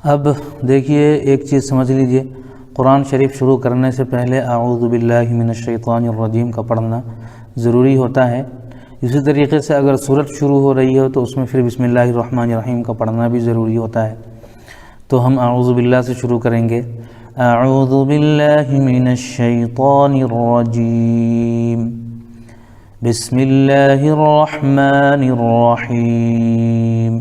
اب دیکھیے ایک چیز سمجھ لیجئے، قرآن شریف شروع کرنے سے پہلے اعوذ باللہ من الشیطان الرجیم کا پڑھنا ضروری ہوتا ہے۔ اسی طریقے سے اگر سورت شروع ہو رہی ہو تو اس میں پھر بسم اللہ الرحمن الرحیم کا پڑھنا بھی ضروری ہوتا ہے۔ تو ہم اعوذ باللہ سے شروع کریں گے۔ اعوذ باللہ من الشیطان الرجیم، بسم اللہ الرحمن الرحیم،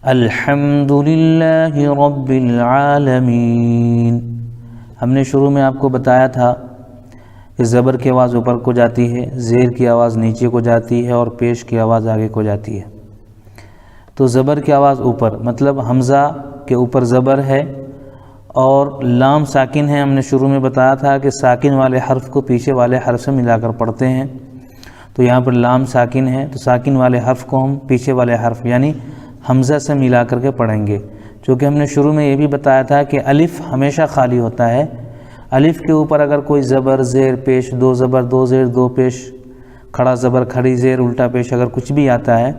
الحمد للہ رب العالمین۔ ہم نے شروع میں آپ کو بتایا تھا کہ زبر کی آواز اوپر کو جاتی ہے، زیر کی آواز نیچے کو جاتی ہے اور پیش کی آواز آگے کو جاتی ہے۔ تو زبر کی آواز اوپر مطلب حمزہ کے اوپر زبر ہے اور لام ساکن ہے۔ ہم نے شروع میں بتایا تھا کہ ساکن والے حرف کو پیچھے والے حرف سے ملا کر پڑھتے ہیں، تو یہاں پر لام ساکن ہے تو ساکن والے حرف کو ہم پیچھے والے حرف یعنی حمزہ سے ملا کر کے پڑھیں گے۔ چونکہ ہم نے شروع میں یہ بھی بتایا تھا کہ الف ہمیشہ خالی ہوتا ہے، الف کے اوپر اگر کوئی زبر زیر پیش، دو زبر دو زیر دو پیش، کھڑا زبر کھڑی زیر الٹا پیش اگر کچھ بھی آتا ہے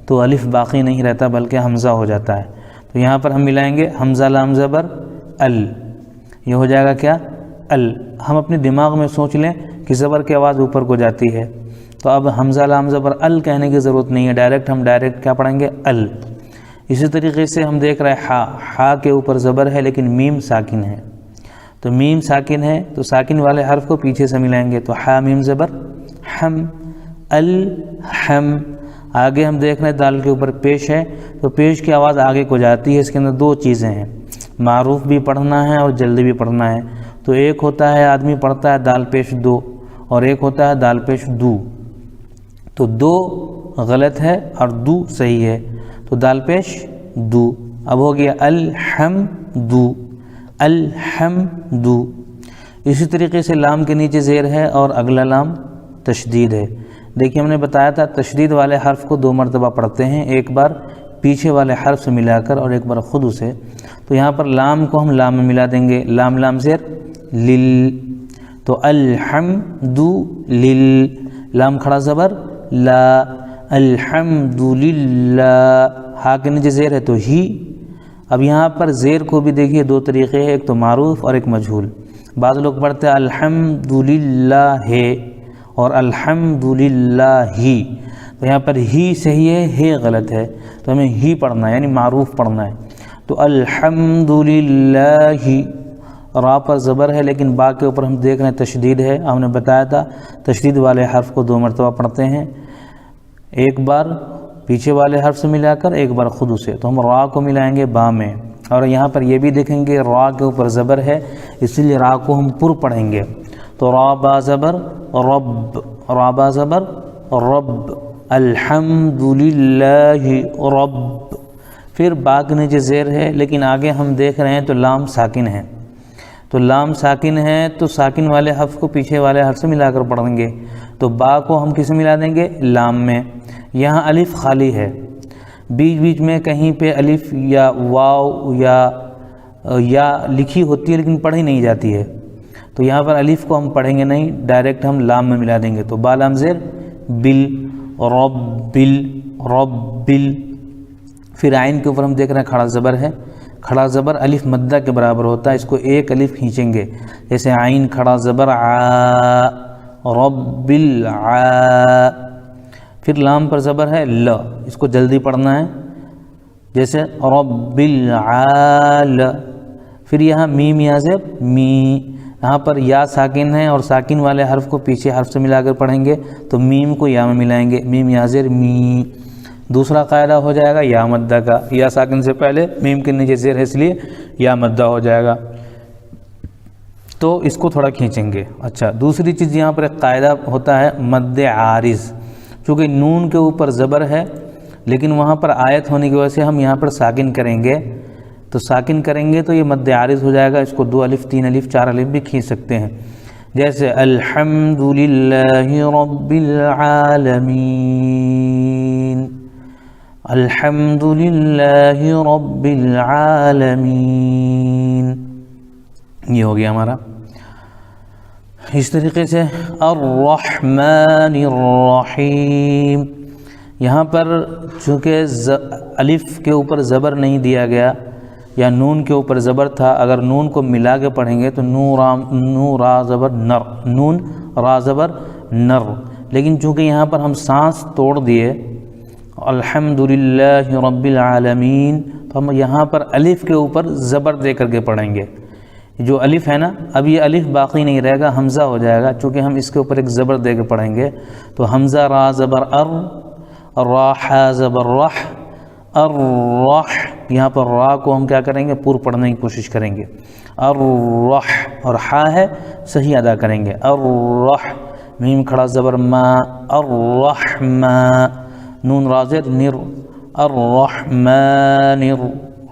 تو الف باقی نہیں رہتا بلکہ حمزہ ہو جاتا ہے۔ تو یہاں پر ہم ملائیں گے حمزہ لام زبر ال، یہ ہو جائے گا کیا؟ ال۔ ہم اپنے دماغ میں سوچ لیں کہ زبر کی آواز اوپر کو جاتی ہے تو اب حمزہ لام زبر ال کہنے کی ضرورت نہیں ہے، ہم ڈائریکٹ کیا پڑھیں گے؟ ال۔ اسی طریقے سے ہم دیکھ رہے ہیں ہا کے اوپر زبر ہے لیکن میم ساکن ہے، تو میم ساکن ہے تو ساکن والے حرف کو پیچھے سے ملائیں گے تو ہا میم زبر ہم، الحم۔ آگے ہم دیکھ رہے ہیں دال کے اوپر پیش ہے تو پیش کی آواز آگے کو جاتی ہے۔ اس کے اندر دو چیزیں ہیں، معروف بھی پڑھنا ہے اور جلدی بھی پڑھنا ہے۔ تو ایک ہوتا ہے آدمی پڑھتا ہے دال پیش دو اور ایک ہوتا ہے دال پیش دو، تو دو غلط ہے اور دو صحیح ہے، تو دال پیش دو۔ اب ہو گیا الحمدو، الحمدو۔ اسی طریقے سے لام کے نیچے زیر ہے اور اگلا لام تشدید ہے۔ دیکھیے ہم نے بتایا تھا تشدید والے حرف کو دو مرتبہ پڑھتے ہیں، ایک بار پیچھے والے حرف سے ملا کر اور ایک بار خود اسے۔ تو یہاں پر لام کو ہم لام میں ملا دیں گے، لام لام زیر لل، تو الحمدو لل، لام کھڑا زبر لا، الحمدللہ۔ ہا کے نیچے زیر ہے تو ہی۔ اب یہاں پر زیر کو بھی دیکھیے دو طریقے ہیں، ایک تو معروف اور ایک مجہول۔ بعض لوگ پڑھتے ہیں الحمدللہ ہے اور الحمدللہ ہی، تو یہاں پر ہی صحیح ہے غلط ہے، تو ہمیں ہی پڑھنا ہے یعنی معروف پڑھنا ہے۔ تو الحمدللہ، را پر زبر ہے لیکن با کے اوپر ہم دیکھ رہے ہیں تشدید ہے۔ ہم نے بتایا تھا تشدید والے حرف کو دو مرتبہ پڑھتے ہیں، ایک بار پیچھے والے حرف سے ملا کر ایک بار خود اسے، تو ہم را کو ملائیں گے با میں۔ اور یہاں پر یہ بھی دیکھیں گے را کے اوپر زبر ہے اسی لیے را کو ہم پر پڑھیں گے، تو را با زبر رب، را با زبر رب، الحمدللہ رب۔ پھر با کے نیچے زیر ہے لیکن آگے ہم دیکھ رہے ہیں تو لام ساکن ہے، تو لام ساکن ہے تو ساکن والے حرف کو پیچھے والے حرف سے ملا کر پڑھیں گے، تو با کو ہم کس میں ملا دیں گے؟ لام میں۔ یہاں الف خالی ہے، بیچ بیچ میں کہیں پہ الف یا واو یا لکھی ہوتی ہے لیکن پڑھی نہیں جاتی ہے، تو یہاں پر الف کو ہم پڑھیں گے نہیں، ڈائریکٹ ہم لام میں ملا دیں گے، تو با لام زیر بل، ربل، ربل۔ پھر عین کے اوپر ہم دیکھ رہے ہیں کھڑا زبر ہے، کھڑا زبر الف مدہ کے برابر ہوتا ہے، اس کو ایک الف کھینچیں گے، جیسے عین کھڑا زبر آ، رب العا۔ پھر لام پر زبر ہے ل، اس کو جلدی پڑھنا ہے، جیسے رب العال۔ پھر یہاں میم یا زیر می، یہاں پر یا ساکن ہے اور ساکن والے حرف کو پیچھے حرف سے ملا کر پڑھیں گے تو میم کو یا میں ملائیں گے، میم یا زیر می۔ دوسرا قاعدہ ہو جائے گا یا مدہ کا، یا ساکن سے پہلے میم کے نیچے زیر ہے اس لیے یا مدہ ہو جائے گا، تو اس کو تھوڑا کھینچیں گے۔ اچھا، دوسری چیز یہاں پر ایک قاعدہ ہوتا ہے مد عارض، چونکہ نون کے اوپر زبر ہے لیکن وہاں پر آیت ہونے کی وجہ سے ہم یہاں پر ساکن کریں گے، تو ساکن کریں گے تو یہ مد عارض ہو جائے گا، اس کو دو الف تین الف چار الف بھی کھینچ سکتے ہیں، جیسے الحمدللہ رب العالمین، الحمدللہ رب العالمین، یہ ہو گیا ہمارا۔ اس طریقے سے الرحمن الرحیم، یہاں پر چونکہ الف کے اوپر زبر نہیں دیا گیا یا نون کے اوپر زبر تھا، اگر نون کو ملا کے پڑھیں گے تو نو را زبر نر، نون را زبر نر، لیکن چونکہ یہاں پر ہم سانس توڑ دیے الحمدللہ رب العالمین، تو ہم یہاں پر الف کے اوپر زبر دے کر کے پڑھیں گے۔ جو الف ہے نا، اب یہ الف باقی نہیں رہے گا، حمزہ ہو جائے گا، چونکہ ہم اس کے اوپر ایک زبر دے کے پڑھیں گے، تو حمزہ را زبر را حا زبر رح، الرح، یہاں پر را کو ہم کیا کریں گے، پور پڑھنے کی کوشش کریں گے، الرح، اور حا ہے صحیح ادا کریں گے، الرح، میم کھڑا زبر ما، الرحمہ، نون را زیر نر، الرحمن،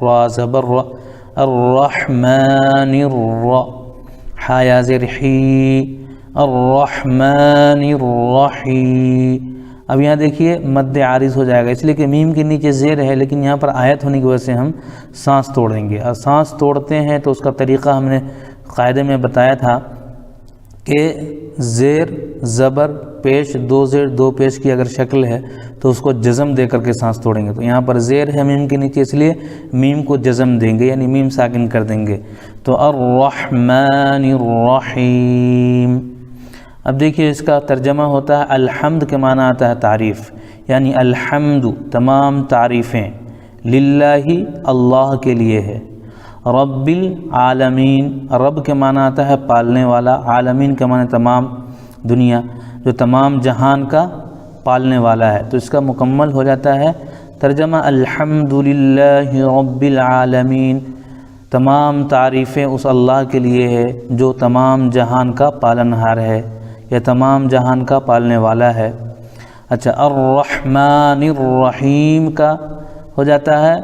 را زبر را، الرحمن الر، حا یا زیر حی، الرحمن الرحی۔ اب یہاں دیکھیے مد عارض ہو جائے گا، اس لیے کہ میم کے نیچے زیر ہے، لیکن یہاں پر آیت ہونے کی وجہ سے ہم سانس توڑیں گے، اور سانس توڑتے ہیں تو اس کا طریقہ ہم نے قاعدے میں بتایا تھا کہ زیر زبر پیش، دو زیر دو پیش کی اگر شکل ہے تو اس کو جزم دے کر کے سانس توڑیں گے، تو یہاں پر زیر ہے میم کے نیچے، اس لیے میم کو جزم دیں گے، یعنی میم ساکن کر دیں گے، تو الرحمن الرحیم۔ اب دیکھیے اس کا ترجمہ ہوتا ہے، الحمد کے معنی آتا ہے تعریف، یعنی الحمد تمام تعریفیں، للہ اللہ کے لیے ہے، رب العالمین، رب کے معنی آتا ہے پالنے والا، عالمین کے معنی تمام دنیا، جو تمام جہان کا پالنے والا ہے، تو اس کا مکمل ہو جاتا ہے ترجمہ الحمد للہ رب العالمین، تمام تعریفیں اس اللہ کے لیے ہے جو تمام جہان کا پالنہار ہے یا تمام جہان کا پالنے والا ہے۔ اچھا، الرحمن الرحیم کا ہو جاتا ہے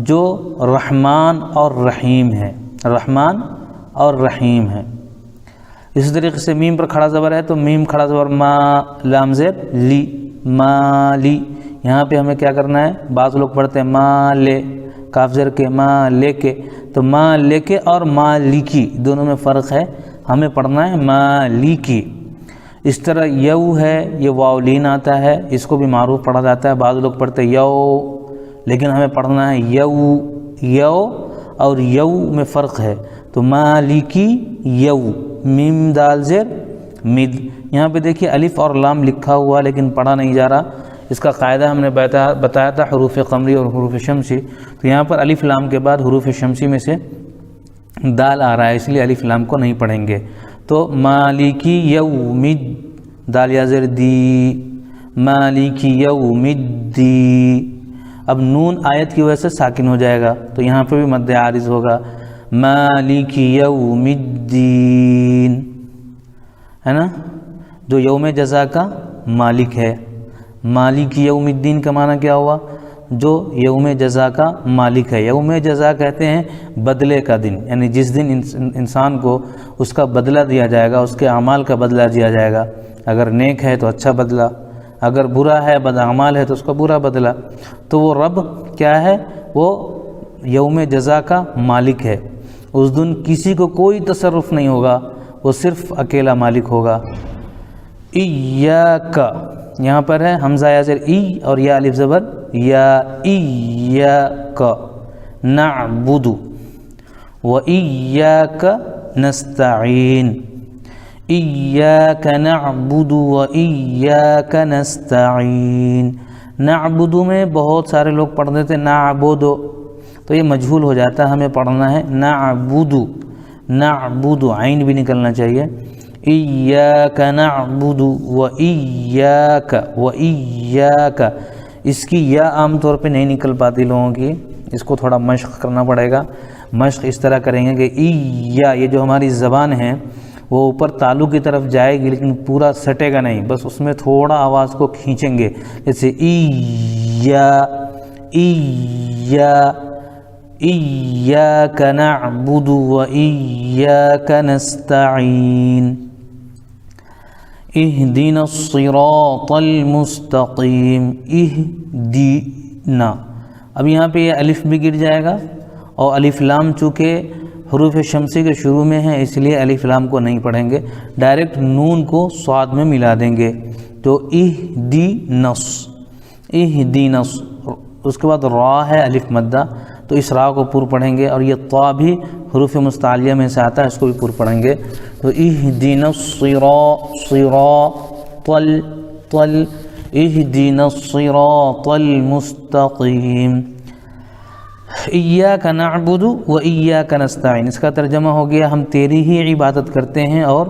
جو رحمان اور رحیم ہے، رحمان اور رحیم ہے۔ اسی طریقے سے میم پر کھڑا زبر ہے تو میم کھڑا زبر ما، لام زیر لی، مالی، یہاں پہ ہمیں کیا کرنا ہے، بعض لوگ پڑھتے ہیں ما لے، کاف زیر کے ما لے کے، تو ما لے کے اور مالکی دونوں میں فرق ہے، ہمیں پڑھنا ہے مالکی۔ اس طرح یو ہے، یہ واولین آتا ہے، اس کو بھی معروف پڑھا جاتا ہے، بعض لوگ پڑھتے ہیں یو، لیکن ہمیں پڑھنا ہے یو، یو اور یو میں فرق ہے، تو مالکی یو، میم دال زیر مد۔ یہاں پہ دیکھیے الف اور لام لکھا ہوا لیکن پڑھا نہیں جا رہا، اس کا قاعدہ ہم نے بتایا تھا حروف قمری اور حروف شمسی، تو یہاں پر الف لام کے بعد حروف شمسی میں سے دال آ رہا ہے، اس لیے الف لام کو نہیں پڑھیں گے، تو مالکی یوم دال یا زیر دی، مالکی یوم الدین۔ اب نون آیت کی وجہ سے ساکن ہو جائے گا، تو یہاں پہ بھی مد عارض ہوگا، مالک یوم الدین، ہے نا، جو یوم جزا کا مالک ہے۔ مالک یوم الدین کا معنی کیا ہوا، جو یوم جزا کا مالک ہے۔ یوم جزا کہتے ہیں بدلے کا دن، یعنی جس دن انسان کو اس کا بدلہ دیا جائے گا، اس کے اعمال کا بدلہ دیا جائے گا، اگر نیک ہے تو اچھا بدلہ، اگر برا ہے بد اعمال ہے تو اس کا برا بدلہ، تو وہ رب کیا ہے، وہ یوم جزا کا مالک ہے۔ اس دن کسی کو کوئی تصرف نہیں ہوگا، وہ صرف اکیلا مالک ہوگا۔ ایاک، یہاں پر ہے حمزہ یا زیر ای اور یا الف زبر یا، ایاک نعبد و ایاک نستعین، ایاک نعبد و ایاک نستعین۔ نعبد میں بہت سارے لوگ پڑھ دیتے نعبد، تو یہ مجہول ہو جاتا ہے، ہمیں پڑھنا ہے نعبد، نعبد عین بھی نکلنا چاہیے، ایاک نعبد و ایاک و ایاک۔ اس کی یا عام طور پہ نہیں نکل پاتی لوگوں کی، اس کو تھوڑا مشق کرنا پڑے گا۔ مشق اس طرح کریں گے کہ ایا، یہ جو ہماری زبان ہے وہ اوپر تالو کی طرف جائے گی لیکن پورا سٹے گا نہیں، بس اس میں تھوڑا آواز کو کھینچیں گے، جیسے ایا، ایا، ایاک نعبد و ایاک نستعین، اہدنا الصراط المستقیم، اہدنا۔ اب یہاں پہ یہ الف بھی گر جائے گا، اور الف لام چونکہ حروف شمسی کے شروع میں ہے اس لیے الف لام کو نہیں پڑھیں گے، ڈائریکٹ نون کو صاد میں ملا دیں گے، تو اہدنس، اہدنس۔ اس کے بعد را ہے الف مدہ، تو اس را کو پور پڑھیں گے، اور یہ طا بھی حروف مستعلیہ میں سے آتا ہے، اس کو بھی پور پڑھیں گے۔ تو اہدنا الصراط اہدنا الصراط المستقیم۔ ایاک نعبد و ایاک نستعین، اس کا ترجمہ ہو گیا ہم تیری ہی عبادت کرتے ہیں اور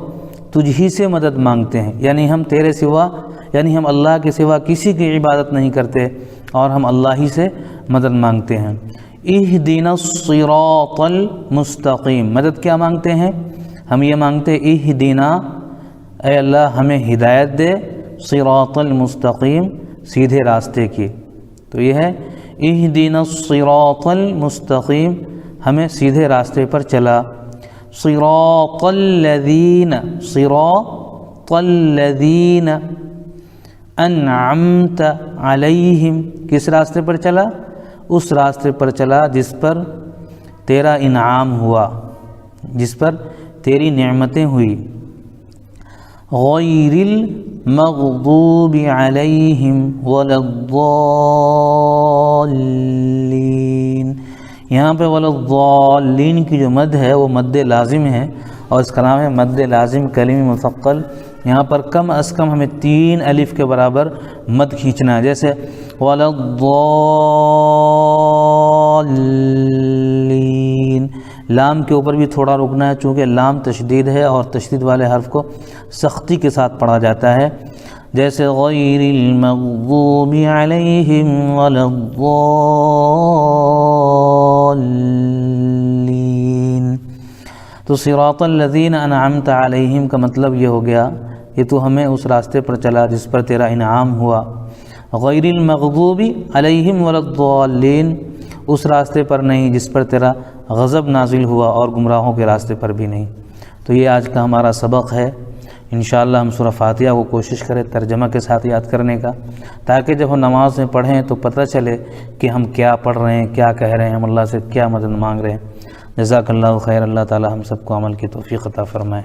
تجھ ہی سے مدد مانگتے ہیں، یعنی ہم تیرے سوا، یعنی ہم اللہ کے سوا کسی کی عبادت نہیں کرتے اور ہم اللہ ہی سے مدد مانگتے ہیں۔ اہدنا الصراط المستقیم، مدد کیا مانگتے ہیں؟ ہم یہ مانگتے اہدنا، اے اللہ ہمیں ہدایت دے، صراط المستقیم، سیدھے راستے کی۔ تو یہ ہے اہدنا الصراط المستقیم، ہمیں سیدھے راستے پر چلا۔ صراط الذین، صراط الذین انعمت علیہم، کس راستے پر چلا؟ اس راستے پر چلا جس پر تیرا انعام ہوا، جس پر تیری نعمتیں ہوئی۔ غیر المغضوب علیہم ولا الضالین، یہاں پہ ولا الضالین کی جو مد ہے وہ مد لازم ہے، اور اس کا نام ہے مد لازم کلمی مثقل۔ یہاں پر کم از کم ہمیں 3 الف کے برابر مد کھینچنا ہے، جیسے ولا الضالین، لام کے اوپر بھی تھوڑا رکنا ہے چونکہ لام تشدید ہے اور تشدید والے حرف کو سختی کے ساتھ پڑھا جاتا ہے، جیسے غیر المغضوب علیہم ولا الضالین۔ تو صراط الذین انعمت علیہم کا مطلب یہ ہو گیا کہ تو ہمیں اس راستے پر چلا جس پر تیرا انعام ہوا۔ غیر المغضوب علیہم ولا الضالین، اس راستے پر نہیں جس پر تیرا غضب نازل ہوا، اور گمراہوں کے راستے پر بھی نہیں۔ تو یہ آج کا ہمارا سبق ہے۔ انشاءاللہ ہم سورہ فاتحہ کو کوشش کریں ترجمہ کے ساتھ یاد کرنے کا، تاکہ جب ہم نماز میں پڑھیں تو پتہ چلے کہ ہم کیا پڑھ رہے ہیں، کیا کہہ رہے ہیں، ہم اللہ سے کیا مدد مانگ رہے ہیں۔ جزاک اللہ خیر، اللہ تعالی ہم سب کو عمل کی توفیق عطا فرمائے۔